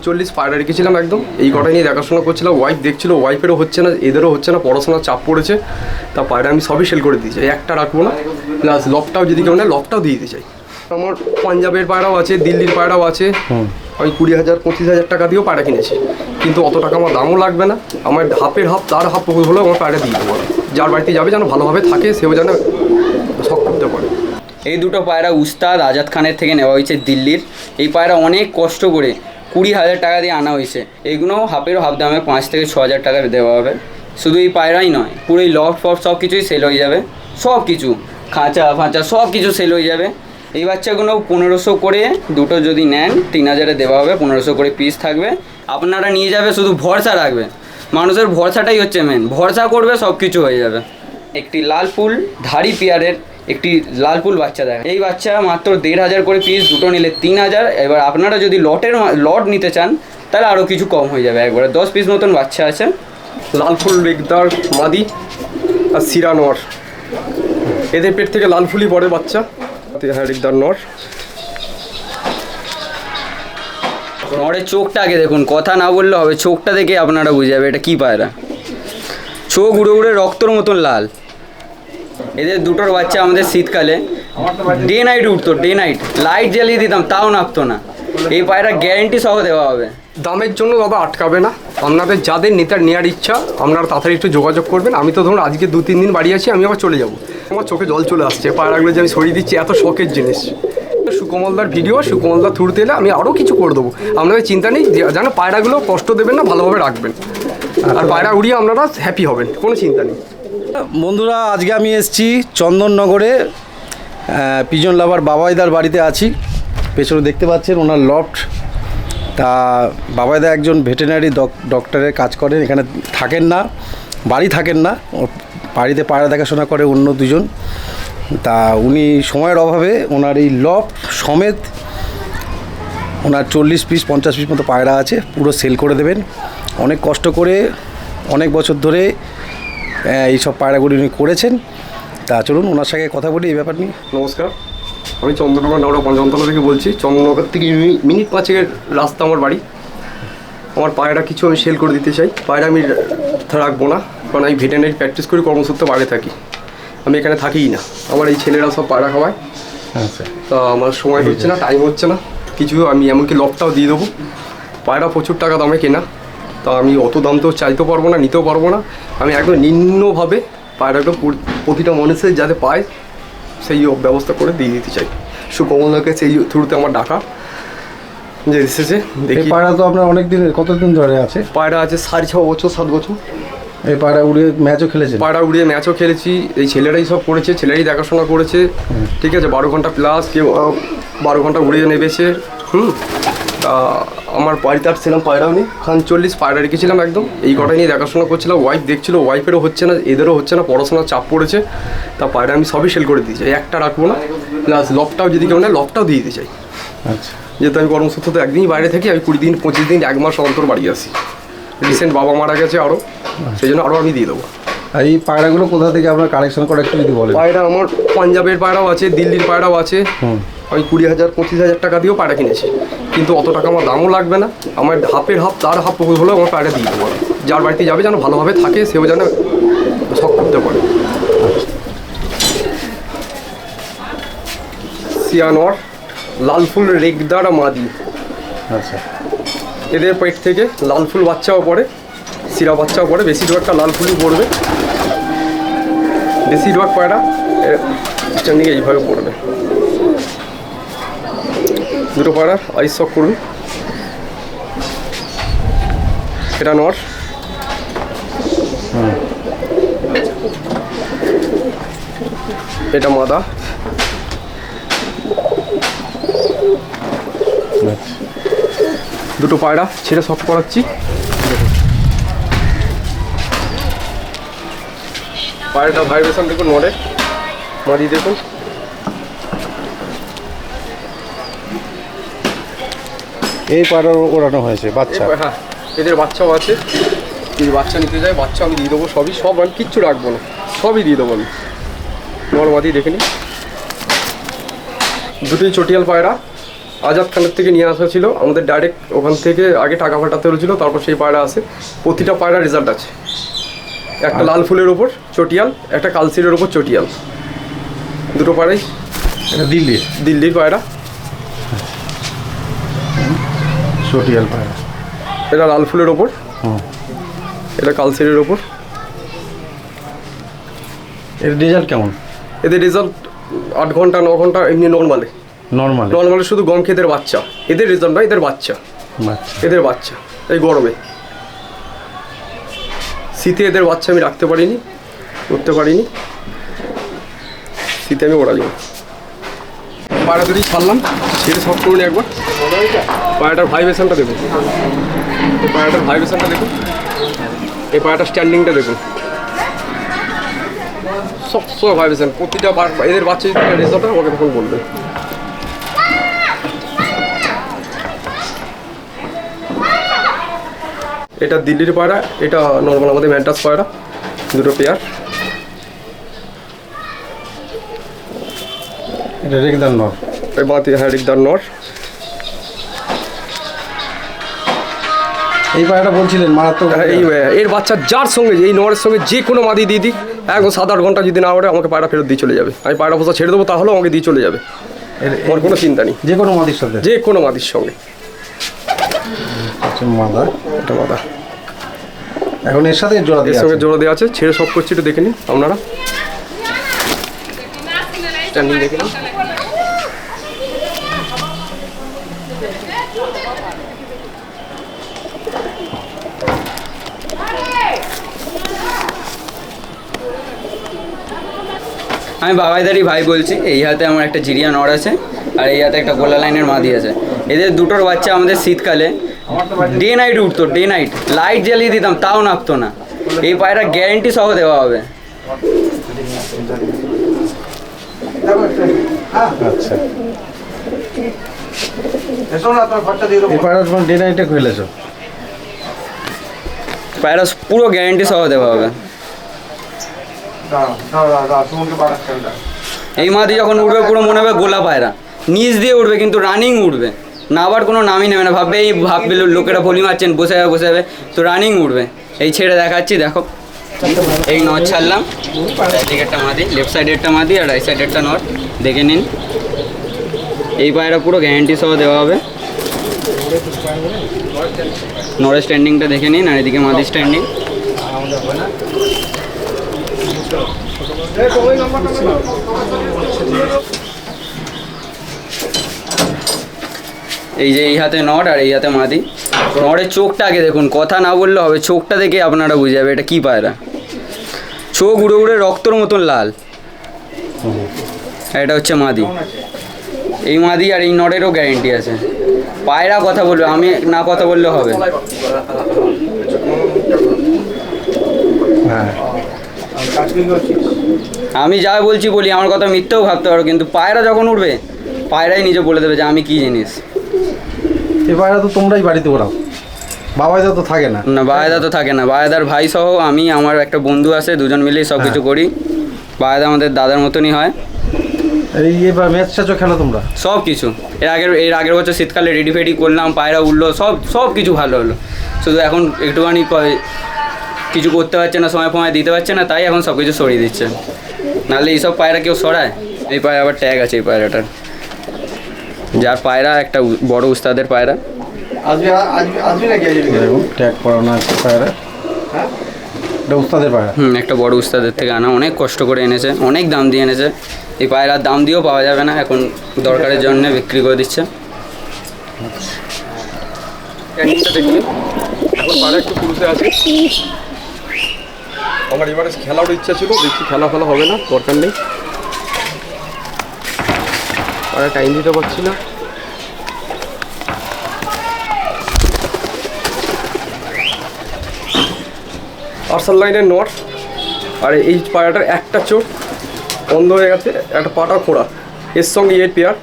40 পায়রা রেখেছিলাম একদম, এই কটা নিয়ে দেখাশোনা করছিলাম। ওয়াইফ দেখছিল, ওয়াইফেরও হচ্ছে না, এদেরও হচ্ছে না, পড়াশোনার চাপ পড়েছে। তা পায়রা আমি সবই সেল করে দিয়েছি, একটা রাখবো না। প্লাস লফটাও যদি কেউ নেয় লফটাও দিয়ে দিতে চাই। আমার পাঞ্জাবের পায়রাও আছে, দিল্লির পায়রাও আছে। আমি 20,000-25,000 টাকা দিয়েও পায়রা কিনেছি, কিন্তু অত টাকা আমার দামও লাগবে না। আমার হাফের হাফ তার হাফ হলেও আমার পায়রা দিয়ে দেবো। যার বাড়িতে যাবে যেন ভালোভাবে থাকে, সেও যেন শখ করতে পারে। এই দুটো পায়রা উস্তাদ আজাদ খানের থেকে নেওয়া হয়েছে দিল্লির। এই পায়রা অনেক কষ্ট করে 20,000 টাকা দিয়ে আনা হয়েছে। এইগুলো হাফেরও হাফ দামে 5 থেকে 6,000 টাকা দেওয়া হবে। শুধু এই পায়রাই নয়, পুরো এই লফট ফফট সব কিছুই সেল হয়ে যাবে। সব কিছু খাঁচা ফাঁচা সব কিছু সেল হয়ে যাবে। এই বাচ্চাগুলো 1500 করে দুটো যদি নেন 3000-এ দেওয়া হবে। 1500 করে পিস থাকবে, আপনারা নিয়ে যাবে, শুধু ভরসা রাখবে। মানুষের ভরসাটাই হচ্ছে মেন, ভরসা করবে সব কিছু হয়ে যাবে। একটি লাল ফুল ধাড়ি পেয়ারের একটি লাল ফুল বাচ্চা দেয়। এই বাচ্চা মাত্র 1,500 করে পিস, দুটো নিলে 3,000। এবার আপনারা যদি লট নিতে চান তাহলে আরও কিছু কম হয়ে যাবে। একবারে 10 পিস মতন বাচ্চা আছে। লাল ফুল রেগদার মাদি আর সিরা নর, এদের পেট থেকে লাল ফুলই পড়ে বাচ্চা। হ্যাঁ, রেগদার নর। নরের চোখটা আগে দেখুন, কথা না বললে হবে, চোখটা দেখে আপনারা বুঝে যাবে এটা কী পায়রা। চোখ উড়ে উড়ে রক্তর মতন লাল। এদের দুটোর বাচ্চা আমাদের শীতকালে ডে নাইট উঠতো, ডে নাইট লাইট জ্বালিয়ে দিতাম তাও নামতো না। এই পায়রা গ্যারেন্টি সহ দেওয়া হবে। দামের জন্য দাদা আটকাবে না। আপনাদের যাদের নেওয়ার ইচ্ছা আপনারা তাড়াতাড়ি একটু যোগাযোগ করবেন। আমি তো ধরুন আজকে 2-3 দিন বাড়ি আছি, আমি আবার চলে যাব। আমার চোখে জল চলে আসছে, পায়রাগুলো যে আমি সরিয়ে দিচ্ছি, এত শখের জিনিস। সুকমলদার ভিডিও, সুকমলদার থ্রুতে এলে আমি আরও কিছু করে দেবো। আপনাদের চিন্তা নেই, যেন পায়রাগুলো কষ্ট দেবেন না, ভালোভাবে রাখবেন। আর পায়রা উড়িয়ে আপনারা হ্যাপি হবেন, কোনো চিন্তা নেই। বন্ধুরা, আজকে আমি এসেছি চন্দননগরে পিজন লাভার বাবাইদার বাড়িতে আছি। পেছনে দেখতে পাচ্ছেন ওনার লফট। তা বাবাইদা একজন ভেটেরিনারি ডক্টরের কাজ করেন, এখানে থাকেন না, বাড়ি থাকেন না, বাড়িতে পায়রা দেখাশোনা করে অন্য দুজন। তা উনি সময়ের অভাবে ওনার এই লফট সমেত ওনার 40 পিস 50 পিস মতো পায়রা আছে, পুরো সেল করে দেবেন। অনেক কষ্ট করে অনেক বছর ধরে এইসব পায়রাগুলি উনি করেছেন। তা চলুন ওনার সঙ্গে কথা বলি এই ব্যাপার নিয়ে। নমস্কার, আমি চন্দ্রনগর নগর পঞ্চমতলা থেকে বলছি। চন্দ্রনগর থেকে মিনিট 5-এর রাস্তা আমার বাড়ি। আমার পায়রা কিছু আমি সেল করে দিতে চাই। পায়রা আমি রাখবো না, কারণ আমি ভেটেরিনারি প্র্যাকটিস করি, কর্মসূত্রে বাইরে থাকি। আমি এখানে থাকিই না, আমার এই ছেলেরা সব পায়রা খাওয়ায়। আচ্ছা, তা আমার সময় হচ্ছে না, টাইম হচ্ছে না কিছু। আমি এমনকি লফটাও দিয়ে দেবো। পায়রা প্রচুর টাকা দামে কেনা, তা আমি অত দাম তো চাইতেও পারবো না, নিতেও পারবো না। আমি একদম নিম্নভাবে পায়রাটা প্রতিটা মানুষের যাতে পায় সেই ব্যবস্থা করে দিয়ে দিতে চাই। সুকমলদাকে সেই থ্রুতে আমার ডাকা যে এসেছে। দেখি পায়রা তো আপনার অনেক দিন, কতদিন ধরে আছে? পায়রা আছে 6.5 বছর 7 বছর। এই পায়রা উড়িয়ে ম্যাচও খেলেছে? পায়রা উড়িয়ে ম্যাচও খেলেছি, এই ছেলেরাই সব করেছে, ছেলেরাই দেখাশোনা করেছে। ঠিক আছে, 12 ঘন্টা প্লাস, কেউ 12 ঘন্টা উড়িয়ে নেবেছে। তা আমার বাড়িতে আর সেরকম পায়রাও নেই। 40 পায়রা রেখেছিলাম একদম, এই কটা নিয়ে দেখাশোনা করছিলাম। ওয়াইফ দেখছিল, ওয়াইফেরও হচ্ছে না, এদেরও হচ্ছে না, পড়াশোনার চাপ পড়েছে। তা পায়রা আমি সবই সেল করে দিয়েছি, একটা রাখবো না। প্লাস লফটাও যদি কেউ নেয় লফটাও দিয়ে দিতে চাই। আচ্ছা, যেহেতু আমি কর্মসূত্রে একদিনই বাইরে থাকি, আমি 20 দিন 25 দিন 1 মাস অন্তর বাড়ি আসি। রিসেন্ট বাবা মারা গেছে আরও, সেই জন্য আরও আমি দিয়ে দেবো। আর এই পায়রাগুলো কোথা থেকে আপনার কালেকশন করে একটু যদি বলেন। পায়রা আমার পাঞ্জাবের পায়রাও আছে, দিল্লির পায়রাও আছে। আমি 20,000-25,000 টাকা দিয়েও পায়রা কিনেছি, কিন্তু অত টাকা আমার দামও লাগবে না। আমার হাফের হাফ তার হাফ হলেও আমার পায়রা দিয়ে দেবো। যার বাড়িতে যাবে যেন ভালোভাবে থাকে, সেও যেন শখ করতে পারে। সিয়ানর, লাল ফুল রেগদার মাদি। আচ্ছা, এদের পেট থেকে লাল ফুল বাচ্চাও পড়ে, সিরা বাচ্চাও পড়ে। বেশিরভাগটা লাল ফুলই পড়বে, বেশিরভাগ পায়রা স্ট্যান্ডিংয়ে এইভাবে পড়বে। দুটো পায়রা আইস শখ করুন। এটা নর, এটা মাদা। দুটো পায়রা ছেড়ে শখ করাচ্ছি। পায়রাটা ভাইব্রেশন দেখুন, নড়ে। মাদি দেখুন, এই পায়রা ওড়ানো হয়েছে বাচ্চা? হ্যাঁ, এদের বাচ্চাও আছে। যদি বাচ্চা নিতে যায় বাচ্চা আমি দিয়ে দেবো, সবই, সব আমি কিচ্ছু রাখবো না, সবই দিয়ে দেবো আমি। নর মাদি দেখে নিই। দুটোই চটিয়াল পায়রা, আজাদ খানের থেকে নিয়ে আসা ছিল, আমাদের ডাইরেক্ট ওখান থেকে আগে টাকা পাঠাতে হয়েছিল, তারপর সেই পায়রা আসে। প্রতিটা পায়রা রেজাল্ট আছে, একটা লাল ফুলের ওপর চটিয়াল, একটা কালসিরের ওপর চটিয়াল, দুটো পায়রাই এটা দিল্লির পায়রা। চটিয়াল পায়রা, এটা লাল ফুলের ওপর, হুম। এটা কালসিরের ওপর। এর রেজাল্ট কেমন? এদের রেজাল্ট 8 ঘন্টা 9 ঘন্টা এমনি নর্মালে শুধু গম খেয়ে এদের বাচ্চা, এদের রেজাল্ট নয়, এদের বাচ্চা, এদের বাচ্চা। এই গরমে শীতে এদের বাচ্চা আমি রাখতে পারিনি, করতে পারিনি, শীতে আমি ওড়ালি। পায়রা দুটি ছাড়লাম, ছেড়ে সব করুন একবার। পায়রাটার ভাইব্রেশনটা দেখুন, এই পায়রাটার ভাইব্রেশনটা দেখুন, এই পায়রাটার স্ট্যান্ডিংটা দেখুন, সব ভাইব্রেশন। প্রতিটা এদের বাচ্চা যদি রেজাল্ট হয় আমাকে তখন বলবে। এটা দিল্লির পায়রা, এটা নর্মাল আমাদের ম্যান্টাস পায়রা, দুটো পেয়ার। এটা রেগদার নর, এই বাঁতি, হ্যাঁ রেগদার নর। এই পায়রাটা বলছিলেন মারাত্মক। এই এর বাচ্চা যার সঙ্গে, এই নরের সঙ্গে যে কোনো মাদি দিয়ে দিই, একদম 7-8 ঘন্টা যদি না ওঠে আমাকে পায়রা ফেরত দিয়ে চলে যাবে। আমি পায়রা পোষা ছেড়ে দেবো, তাহলেও আমাকে দিয়ে চলে যাবে, আমার কোনো চিন্তা নেই। যে কোনো মাদির সাথে, যে কোনো মাদির সঙ্গে। মাদা, এটা মাদা। এখন এর সাথে জোড়া এর সঙ্গে জোড়া দেওয়া আছে, ছেড়ে সব করছি, একটু দেখে নিন আপনারা, স্ট্যান্ডিং দেখে নিন। আমি বাবাইদারি ভাই বলছি। এই হাতে আমার একটা জিরিয়া নর আছে, আর এই হাতে একটা গোলা লাইনের মাদি আছে। এদের দুটোর বাচ্চা আমাদের শীতকালে ডে নাইট উঠতো, ডে নাইট লাইট জ্বালিয়ে দিতাম, তাও নাপতো না। এই পায়রা গ্যারেন্টি সহ দেওয়া হবে। আচ্ছা, এই পায়রা তোমার ডে নাইটে খেলেছো? পায়রা পুরো গ্যারেন্টি সহ দেওয়া হবে। এই মাদি যখন উঠবে পুরো মনে হবে গোলা পায়রা, নিচ দিয়ে উঠবে কিন্তু রানিং উঠবে, না আবার কোনো নামই নেবে না। ভাববে লোকেরা ভলি মারছেন, বসে যাবে, তো রানিং উঠবে। এই ছেড়ে দেখাচ্ছি, দেখো এই নট ছাড়লাম, এদিকে একটা মাদি, লেফট সাইডে একটা মাদি আর রাইট সাইডে একটা নট, দেখে নিন। এই পায়রা পুরো গ্যারেন্টি সহ দেওয়া হবে। নরের স্ট্যান্ডিংটা দেখে নিন, আর এদিকে মাদি স্ট্যান্ডিং। এই যে এই হাতে নট আর এই হাতে মাদি। নরের চোখটা আগে দেখুন, কথা না বললে হবে, চোখটা দেখে আপনারা বুঝে যাবে এটা কি পায়রা। চোখ উড়ে উড়ে রক্তর মতন লাল। এটা হচ্ছে মাদি। এই মাদি আর এই নরেরও গ্যারেন্টি আছে। পায়রা কথা বলবে, আমি না কথা বললে হবে। হ্যাঁ, আমি যা বলছি বলি, আমার কথা মিথ্যেও ভাবতে পারো, কিন্তু পায়রা যখন উঠবে পায়রাই নিজে বলে দেবে যে আমি কি জিনিস। এই পায়রা তো তোমরাই বাড়িতে ওরাও, বাবাইদা তো থাকে না? না, বাবাইদা তো থাকে না। বাবাইদার ভাই সহ আমি, আমার একটা বন্ধু আছে, দুজন মিলেই সব কিছু করি। বাবাইদা আমাদের দাদার মতনই হয়। এই এবার ম্যাচ চ্যাচও খেলো তোমরা? সব কিছু। এর আগের বছর শীতকালে রেডি ফেডি করলাম, পায়রা উঠলো, সব কিছু ভালো হলো। শুধু এখন একটুখানি কিছু করতে পারছে না, সময় ফময় দিতে পারছে না, তাই এখন সব কিছু সরিয়ে দিচ্ছে। নাহলে এইসব পায়রা কেউ সরায়? এই পায়রা আবার ট্যাগ আছে এই পায়রাটার, যার পায়রা একটা বড় উস্তাদের পায়রা। ট্যাগ করানো আছে পায়রা, এটা উস্তাদের পায়রা। একটা বড় উস্তাদের থেকে আনা, অনেক কষ্ট করে এনেছে, অনেক দাম দিয়ে এনেছে। এই পায়রার দাম দিয়েও পাওয়া যাবে না, এখন দরকারের জন্য বিক্রি করে দিচ্ছে। এখন পায়রা একটু পুরুষে আছে। আমার এবারে খেলার ইচ্ছা ছিল, দেখছি খেলা হবে না, দরকার নেই। পায়রা টাইম দিতে পারছি না। আর্সাল লাইনের নট, আর এই পায়রাটার একটা চোখ বন্ধ হয়ে গেছে, একটা পাটা খোঁড়া, এর সঙ্গে এর পেয়ার।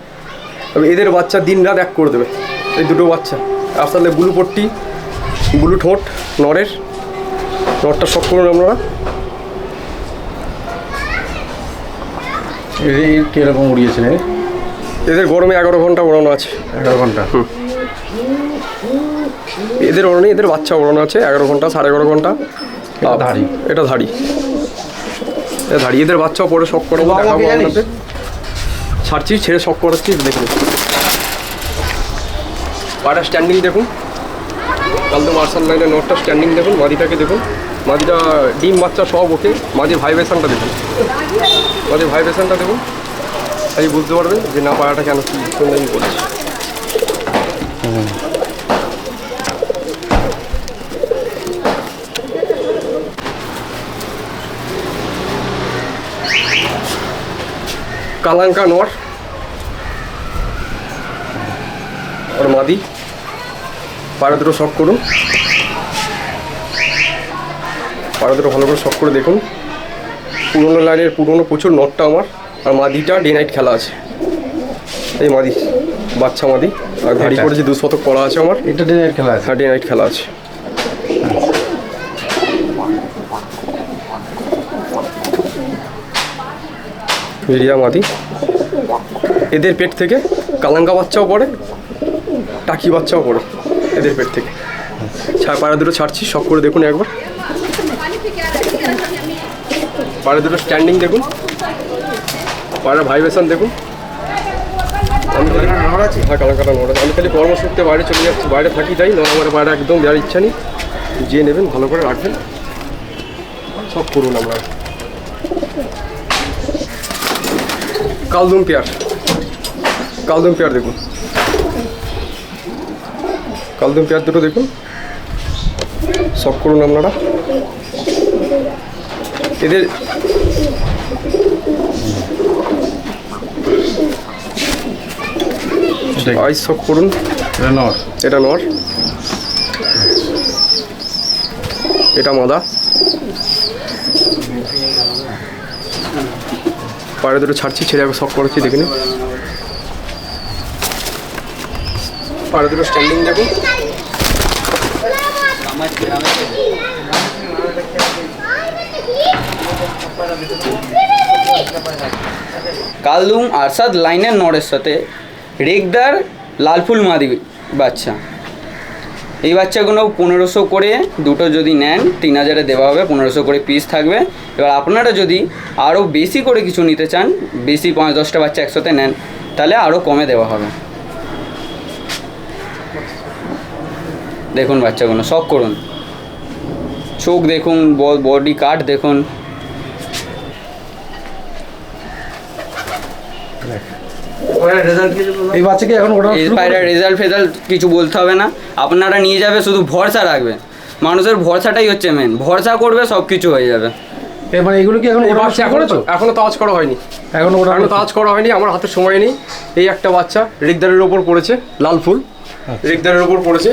তবে এদের বাচ্চা দিন রাত এক করে দেবে, এই দুটো বাচ্চা। আর্সালে ব্লু পট্টি, ব্লু ঠোঁট নরের। নটটা শখ করুন আপনারা। কিরকম উড়িয়েছেন? এদের গরমে 11 ঘন্টা ওড়ানো আছে। 11 ঘন্টা। এদের ওড়ানো, এদের বাচ্চা ওড়ানো আছে 11 ঘন্টা, 11.5 ঘন্টা। এটা ধাড়ি। এটা ধাড়ি, এটা ধাড়ি। এদের বাচ্চাও পরে শখ করাবো, দেখাবো আপনাদের। ছাড়ছি, ছেড়ে শখ করাচ্ছি, দেখুন পায়রা স্ট্যান্ডিং দেখুন। কালদম আরসাল লাইনের নটটা স্ট্যান্ডিং দেখুন। মাদিটাকে দেখুন, মাদিটা ডিম বাচ্চা সব ওকে। মাদির ভাইব্রেশনটা দেখুন, মাদির ভাইব্রেশনটা দেখুন, তাই বুঝতে পারবেন যে না পায়রাটা কেন কি সুন্দর আমি বলছি। কালাঙ্কা নর আর মাদি, পায়রা দুটো শখ করুন, পায়রা দুটো ভালো করে শখ করে দেখুন। পুরোনো লাইনের পুরোনো প্রচুর নটটা আমার, আর মাদিটা ডে নাইট খেলা আছে। এই মাদি বাচ্চা মাদি, আর ধাড়ি করে যে 2 শতক করা আছে আমার। এটা ডে নাইট খেলা আছে। হ্যাঁ, ডে নাইট খেলা আছে। মিরিয়া মাদি, এদের পেট থেকে কালাঙ্কা বাচ্চাও পড়ে, টাকি বাচ্চাও পড়ে এদের পেট থেকে। পায়রা দুটো ছাড়ছি, শখ করে দেখুন একবার। পায়রা দুটো স্ট্যান্ডিং দেখুন, পায়রা ভাইব্রেশন দেখুন। আমি হ্যাঁ, কালাঙ্কাটা নড়ে। আমি খালি কর্মসূত্রে বাইরে চলে যাচ্ছি, বাইরে থাকি তাই নয়। আমার পায়রা একদম দেওয়ার ইচ্ছা নেই। যে নেবেন ভালো করে রাখবেন, সব করুন আমরা। কালদম পেয়ার, কালদম পেয়ার দেখুন, কালদম পেয়ার দুটো দেখুন, সব করুন আপনারা। এদের আইস সব করুন। এটা নর। এটা নর, এটা মাদা। পায়রা দুটো ছাড়ছি, ছেড়ে আগে শখ করাচ্ছি, দেখে নিন। পায়রা দুটো স্ট্যান্ডিং দেখুন। কালদুম আরসাদ লাইনের নরের সাথে রেগদার লালফুল মাদি বাচ্চা। এই বাচ্চাগুলো 1500 করে দুটো যদি নেন 3000-এ দেওয়া হবে, 1500 করে পিস থাকবে। এবার আপনারা যদি আরও বেশি করে কিছু নিতে চান, বেশি 5-10টা বাচ্চা একসাথে নেন, তাহলে আরও কমে দেওয়া হবে। দেখুন বাচ্চাগুলো শখ করুন, চোখ দেখুন, বডি কাট দেখুন। এই বাচ্চাকে এখন ওটা এই পায়রার রেজাল্ট ফেজাল্ট কিছু বলতে হবে না, আপনারা নিয়ে যাবে, শুধু ভরসা রাখবে। মানুষের ভরসাটাই হচ্ছে মেন, ভরসা করবে সব কিছু হয়ে যাবে। মানে এগুলো কি এখন এখনো তাজ করা হয়নি, এখনো তাজ করা হয়নি। আমার হাতে সময় নেই। এই একটা বাচ্চা রেগদারের ওপর পড়েছে, লাল ফুল রেগদারের ওপর পড়েছে।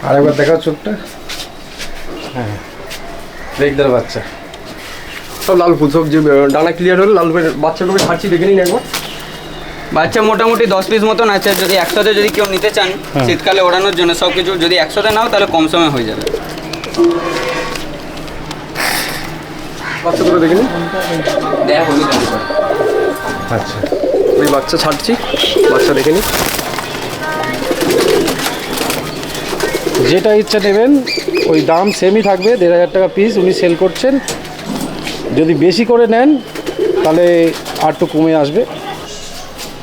আরেকবার দেখাও চোখটা। হ্যাঁ, রেগদার বাচ্চা, সব লাল ফুল, সব যে ডানা ক্লিয়ার হলে লাল ফুলের বাচ্চাগুলো ছাড়ছি, দেখে নিন একবার। বাচ্চা মোটামুটি 10 পিস মতন আছে। যদি একসাথে যদি কেউ নিতে চান শীতকালে ওড়ানোর জন্য সব কিছু যদি একসাথে নাও তাহলে কম সময় হয়ে যাবে। বাচ্চাগুলো দেখে নিন। আচ্ছা, ওই বাচ্চা ছাড়ছি, বাচ্চা দেখে নিন। যেটা ইচ্ছা নেবেন ওই দাম সেমই থাকবে, 1500 টাকা পিস উনি সেল করছেন। যদি বেশি করে নেন তাহলে আর একটু কমে আসবে।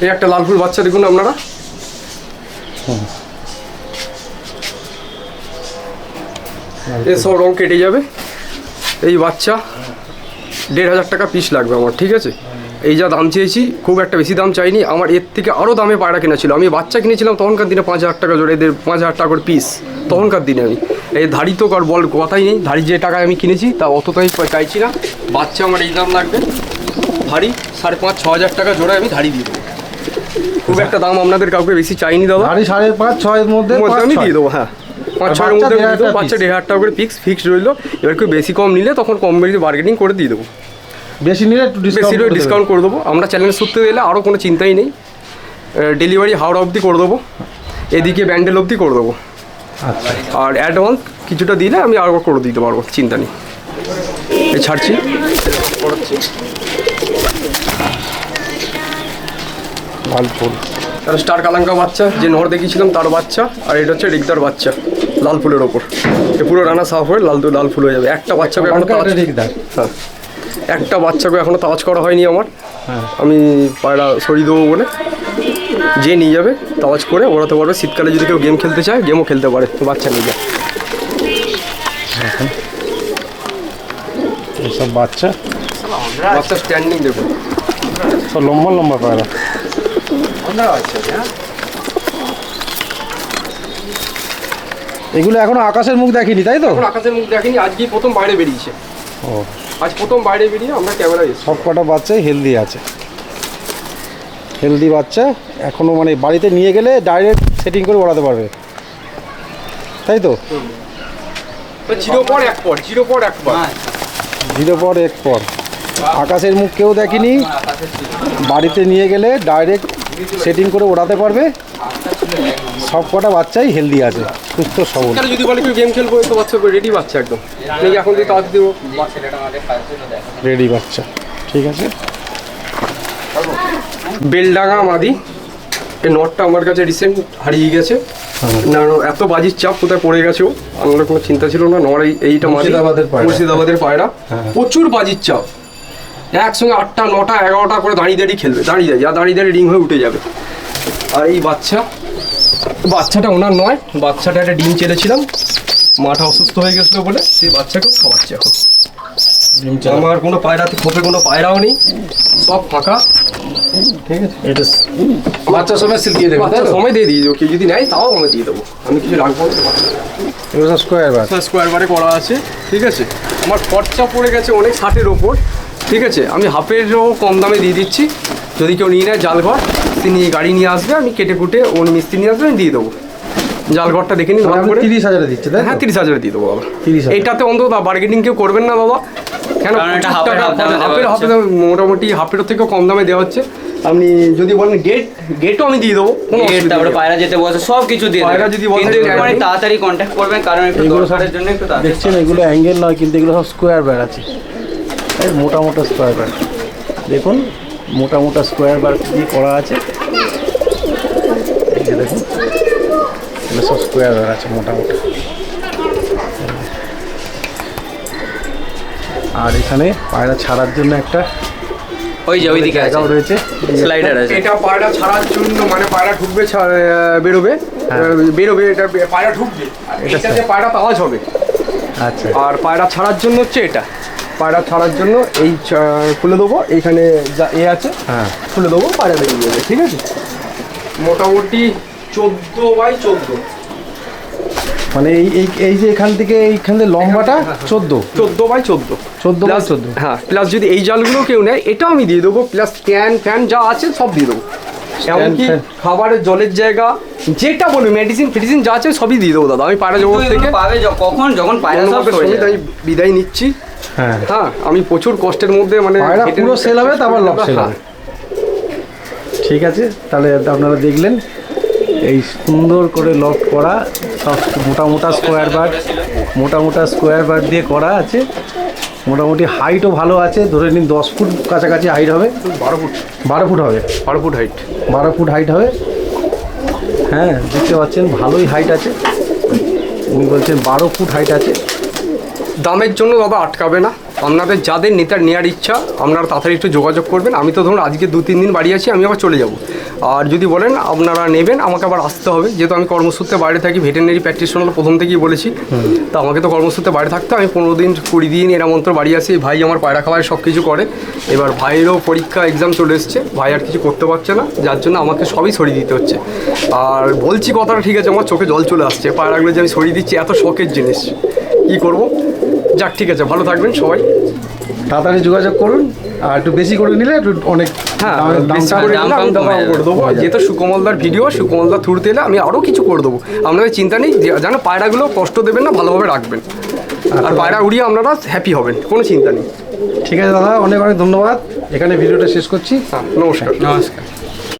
এই একটা লাল ফুল বাচ্চা দেখুন আপনারা, এর সব রং কেটে যাবে। এই বাচ্চা 1500 টাকা পিস লাগবে আমার, ঠিক আছে? এই যা দাম চেয়েছি, খুব একটা বেশি দাম চাইনি। আমার এর থেকে আরও দামে পায়রা কেনা ছিল। আমি বাচ্চা কিনেছিলাম তখনকার দিনে 5000 টাকা জোড়া, এদের 5000 টাকা করে পিস তখনকার দিনে। আমি এই ধাড়ি তো আর বল কথাই নেই, ধাড়ি যে টাকায় আমি কিনেছি তা অতটাই চাইছি না। বাচ্চা আমার এই দাম লাগবে, ধাড়ি 5,500-6,000 টাকা জোড়া আমি ধাড়ি দিয়ে দেবো। খুব একটা দাম আপনাদের কাউকে বেশি চাইনি দাদা, ধাড়ি 5.5-6 মধ্যে আমি দিয়ে দেবো। হ্যাঁ, 5-6-এর মধ্যে বাচ্চা 1500 টাকা করে ফিক্সড রইলো। এবার কেউ বেশি কম নিলে তখন কম বেশি বার্গেনিং করে দিয়ে দেবো। বেশি নিলে একটু ডিসকাউন্ট করে দেবো। আমরা চ্যানেলের সূত্রে দিলে আরও কোনো চিন্তাই নেই। ডেলিভারি হাওড়া অবধি করে দেবো, এদিকে ব্যান্ডেল অবধি করে দেবো। আচ্ছা, আর অ্যাডভান্স কিছুটা দিলে আমি আরও করে দিতে পারবো, চিন্তা নেই। এই ছাড়ছি, করাচ্ছি। লাল ফুল। আর স্টার কালাঙ্কা বাচ্চা যে নর দেখিয়েছিলাম তার বাচ্চা, আর এটা হচ্ছে রিগদার বাচ্চা লাল ফুলের ওপর। এ পুরো রানা সাফ হয়ে লাল ফুল হয়ে যাবে। একটা বাচ্চাকে এখনো কালাঙ্কা, তাজ, এটা রিগদার। হ্যাঁ একটা বাচ্চাকে এখনো তাজ করা হয়নি আমার। হ্যাঁ। আমি পায়রা সরিয়ে দেবো বলে যে নিয়ে যাবে তাজ করে ওড়াতে পারবে। শীতকালে যদি কেউ গেম খেলতে চায় গেমও খেলতে পারে, বাচ্চা নিয়ে যায়। এসব বাচ্চা বাচ্চা স্ট্যান্ডিং দেখুন, সব লম্বা লম্বা পায়রা। এগুলো এখনো আকাশের মুখ দেখিনি, তাই তো? এখন আকাশের মুখ দেখেনি, আজকেই প্রথম বাইরে বেরিয়েছে। ও, আজ প্রথম বাইরে বেরিয়ে আমরা ক্যামেরায় এসেছি। সব কটা বাচ্চাই হেলদি আছে, হেলদি বাচ্চা। এখনো মানে বাড়িতে নিয়ে গেলে ডাইরেক্ট সেটিং করে ওড়াতে পারবে, তাই তো? জিরো পর এক পর 0 পর 1 পর। আকাশের মুখ কেউ দেখেনি, বাড়িতে নিয়ে গেলে ডাইরেক্ট সেটিং করে ওড়াতে পারবে। সব কটা বাচ্চাই হেলদি আছে, সুস্থ সবল। তাহলে যদি বলে কেউ গেম খেলবো তো বাচ্চা রেডি বাচ্চা একদম, নাকি এখন দিয়ে তাজ দেবো। রেডি বাচ্চা, ঠিক আছে। বেলডাঙ্গা মাদি, এই নটটা আমার কাছে রিসেন্ট হারিয়ে গেছে। না এত বাজির চাপ কোথায় পড়ে গেছে ও, আমার কোনো চিন্তা ছিল না। নর এইটা মাদি, মুর্শিদাবাদের পায়রা। মুর্শিদাবাদের পায়রা। প্রচুর বাজির চাপ, একসঙ্গে 8টা 9টা 11টা করে দাঁড়িয়ে খেলবে, দাঁড়িয়ে রিং হয়ে উঠে যাবে। আর এই বাচ্চাটা ওনার নয়, বাচ্চাটা একটা ডিম চেলেছিলাম, মাটা অসুস্থ হয়ে গেছিলো বলে সেই বাচ্চাকেও খাওয়াচ্ছে এখন। আমার কোনো পায়রাতে খোপে কোনো পায়রাও নেই, সব ফাঁকা। ঠিক আছে, এটা বাচ্চার সময় সিল্কিয়ে দেবে, বাচ্চা সময় দিয়ে দিয়ে দেবো, কেউ যদি নেয় তাও আমি দিয়ে দেবো, আমি কিছু রাখবো না। এগুলো সব স্কোয়ার বার। স্কোয়ার বারে করা আছে, ঠিক আছে। আমার খরচা পড়ে গেছে অনেক 60-এর ওপর, ঠিক আছে। আমি হাফেরও কম দামে দিয়ে দিচ্ছি, যদি কেউ নিয়ে নেয় জালঘর, তিনি গাড়ি নিয়ে আসবে, আমি কেটে কুটে ওর মিস্ত্রি নিয়ে আসবে, আমি দিয়ে দেবো। জালঘরটা দেখে নিন, 30,000 দিচ্ছে, তাই? হ্যাঁ 30,000 দিয়ে দেবো বাবা। 30,000 এইটাতে অন্তত বার্গেনিং কেউ করবেন না বাবা, কেন কারণ এটা হাফের হাফ দামে দেওয়া হাফের হচ্ছে। মোটামুটি হাফের থেকেও কম দামে দেওয়া হচ্ছে। আপনি যদি বলেন গেটও আমি দিয়ে দেবো, কোনো অসুবিধা তারপরে নেই। পায়রা যেতে বসে সব কিছু দিয়ে পায়রা দেবে। যদি বসে কিন্তু একটু যায়, মানে তাড়াতাড়ি কন্ট্যাক্ট করবেন, কারণ একটু এগুলো সব দরকারের জন্য একটু তাড়াতাড়ি। দেখছেন এগুলো অ্যাঙ্গেল নয়, কিন্তু এগুলো সব স্কোয়ার বার আছে, এই মোটা মোটা স্কোয়ার বার। দেখুন মোটা মোটা স্কোয়ার বার দিয়ে করা আছে, এই যে দেখুন এগুলো সব স্কোয়ার বার আছে মোটা মোটা। আর এখানে পায়রা ছাড়ার জন্য একটা ওই যে ওইদিকে আছে, জায়গাও রয়েছে, স্লাইডার আছে। এটা পায়রা ছাড়ার জন্য, মানে পায়রা ঢুকবে বেরোবে, বেরোবে, এটা পায়রা ঢুকবে, এটাতে পায়রা আওয়াজ হবে। আচ্ছা, আর পায়রা ছাড়ার জন্য হচ্ছে এটা, পায়রা ছাড়ার জন্য এই খুলে দেবো, এইখানে যা আছে হ্যাঁ, খুলে দেবো, পায়রা বেরিয়ে যাবে, ঠিক আছে। মোটামুটি 14x14, মানে এই যে এখান থেকে লম্বাটা 14 14x14, 14x14। হ্যাঁ। প্লাস যদি এই জালগুলো কেউ নেয় এটাও আমি দিয়ে দেবো, প্লাস ফ্যান যা আছে সব দিয়ে দেবো, এমনকি fan। খাবারের জলের জায়গা যেটা বলবো, মেডিসিন ফেডিসিন যা আছে সবই দিয়ে দেবো দাদা। আমি পায়রা জগৎ থেকে পাবে কখন, যখন পায়রা সব ধন্যবাদের হয়ে সহিত যায়। আমি বিদায় নিচ্ছি। হ্যাঁ, হ্যাঁ, আমি প্রচুর কষ্টের মধ্যে মানে পায়রা হেঁটে পুরো সেল হবে, তারপর লক সেল হ্যাঁ। হবে। ঠিক আছে, তাহলে আপনারা দেখলেন এই সুন্দর করে লক করা, সব মোটা মোটা স্কোয়ার বার দিয়ে করা আছে। মোটামুটি হাইটও ভালো আছে, ধরে নিন 10 ফুট কাছাকাছি হাইট হবে, 12 ফুট 12 ফুট হবে, 12 ফুট হাইট। 12 ফুট হাইট হবে। হ্যাঁ, দেখতে পাচ্ছেন ভালোই হাইট আছে, উনি বলছেন 12 ফুট হাইট আছে। দামের জন্য দাদা আটকাবে না, আপনাদের যাদের নেওয়ার ইচ্ছা আপনারা তাড়াতাড়ি একটু যোগাযোগ করবেন। আমি তো ধরুন আজকে 2-3 দিন বাড়ি আছি, আমি আবার চলে যাব। আর যদি বলেন আপনারা নেবেন, আমাকে আবার আসতে হবে, যেহেতু আমি কর্মসূত্রে বাইরে থাকি, ভেটেরিনারি প্র্যাকটিশনার প্রথম থেকেই বলেছি, তো আমাকে তো কর্মসূত্রে বাইরে থাকতে, আমি 15 দিন 20 দিন এরা মন্ত্র বাড়ি আসি। ভাই আমার পায়রা খাওয়ায় সব কিছু করে। এবার ভাইয়েরও পরীক্ষা এক্সাম চলে এসছে, ভাই আর কিছু করতে পারছে না, যার জন্য আমাকে সবই সরিয়ে দিতে হচ্ছে। আর বলছি কথাটা ঠিক আছে, আমার চোখে জল চলে আসছে, পায়রাগুলো যে আমি সরিয়ে দিচ্ছি, এত শখের জিনিস, কী করবো। যাক, ঠিক আছে, ভালো থাকবেন সবাই, তাড়াতাড়ি যোগাযোগ করুন। আর একটু বেশি করে নিলে একটু অনেক হ্যাঁ দামটা করে দাম দিলে আমি কম দাম কমে করে দেবো। যাবে। যেহেতু সুকমলদার ভিডিও, সুকমলদার থ্রুতে এলে আমি আরও কিছু করে দেবো, আপনাদের চিন্তা নেই। যেন পায়রাগুলো কষ্ট দেবেন না, ভালোভাবে রাখবেন, আর পায়রা উড়িয়ে আপনারা হ্যাপি হবেন, কোনো চিন্তা নেই। ঠিক আছে দাদা, অনেক অনেক ধন্যবাদ। এখানে ভিডিওটা শেষ করছি। হ্যাঁ, নমস্কার। নমস্কার।